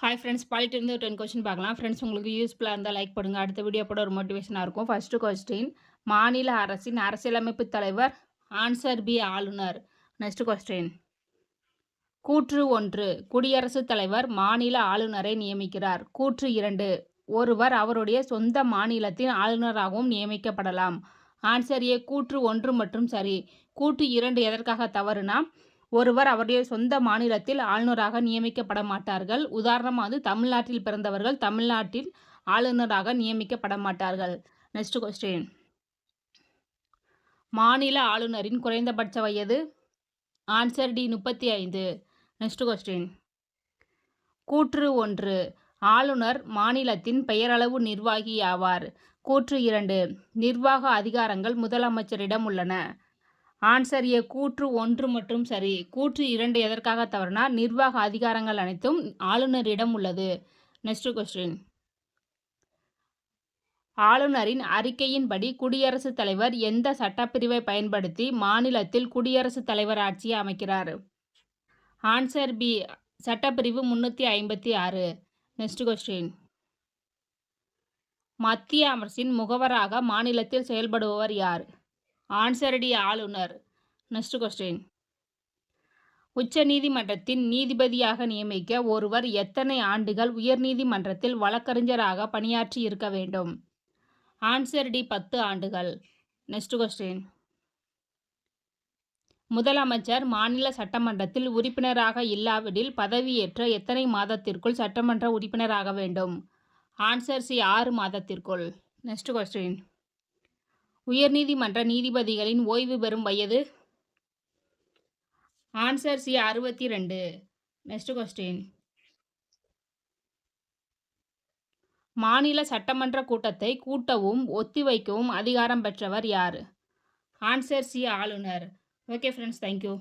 Hi friends, பாலிட்டிருந்து 10 question பார்க்கலாம். Friends, உங்களுக்கு யூஸ்ஃபுல்லா இருந்தா லைக் பண்ணுங்க. அடுத்த வீடியோ போட ஒரு மோட்டிவேஷனா இருக்கும். ஃபர்ஸ்ட் கொஸ்டின், மாநில அரசின் அரசியலமைப்பு தலைவர். ஆன்சர் பி, ஆளுநர். நெக்ஸ்ட் கொஸ்டின், கூற்று 1, குடியரசுத் தலைவர் மாநில ஆளுநரை நியமிக்கிறார். கூற்று 2, ஒருவர் அவருடைய சொந்த மாநிலத்தின் ஆளுநராகவும் நியமிக்கப்படலாம். ஆன்சர் ஏ, கூற்று 1 மற்றும் சரி. கூற்று 2 எதற்காக தவறுனா, ஒருவர் அவருடைய சொந்த மாநிலத்தில் ஆளுநராக நியமிக்கப்பட மாட்டார்கள். உதாரணமாக தமிழ்நாட்டில் பிறந்தவர்கள் தமிழ்நாட்டில் ஆளுநராக நியமிக்கப்பட மாட்டார்கள். நெக்ஸ்ட் கொஸ்டின், மாநில ஆளுநரின் குறைந்தபட்ச வயது. Answer D, 35. நெக்ஸ்ட் கொஸ்டின், கூற்று 1, ஆளுநர் மாநிலத்தின் பெயரளவு நிர்வாகி ஆவார். கூற்று 2, நிர்வாக அதிகாரங்கள் முதலமைச்சரிடம் உள்ளன. ஆன்சர் ஏ, கூற்று 1 மற்றும் சரி. கூற்று 2 எதற்காக தவறுனா, நிர்வாக அதிகாரங்கள் அனைத்தும் ஆளுநரிடம் உள்ளது. நெக்ஸ்ட் கொஸ்டின், ஆளுநரின் அறிக்கையின்படி குடியரசுத் தலைவர் எந்த சட்டப்பிரிவை பயன்படுத்தி மாநிலத்தில் குடியரசுத் தலைவர் ஆட்சியை அமைக்கிறார். ஆன்சர் பி, சட்டப்பிரிவு 356. நெக்ஸ்ட் கொஸ்டின், மத்திய அரசின் முகவராக மாநிலத்தில் செயல்படுபவர் யார். ஆன்சர் டி, ஆளுநர். நெக்ஸ்ட் கொஸ்டின், உச்சநீதிமன்றத்தின் நீதிபதியாக நியமிக்க ஒருவர் எத்தனை ஆண்டுகள் உயர்நீதிமன்றத்தில் வழக்கறிஞராக பணியாற்றி இருக்க வேண்டும். ஆன்சர் டி, 10 ஆண்டுகள். நெக்ஸ்ட் கொஸ்டின், முதலமைச்சர் மாநில சட்டமன்றத்தில் உறுப்பினராக இல்லாவிடில் பதவியேற்ற எத்தனை மாதத்திற்குள் சட்டமன்ற உறுப்பினராக வேண்டும். ஆன்சர் சி, 6 மாதத்திற்குள். நெக்ஸ்ட் கொஸ்டின், உயர்நீதிமன்ற நீதிபதிகளின் ஓய்வு பெறும் வயது. Answer C, 62. நெக்ஸ்ட் கொஸ்டின், மாநில சட்டமன்ற கூட்டத்தை கூட்டவும் ஒத்திவைக்கவும் அதிகாரம் பெற்றவர் யார். ஆன்சர் சி, ஆளுநர். Okay friends, thank you.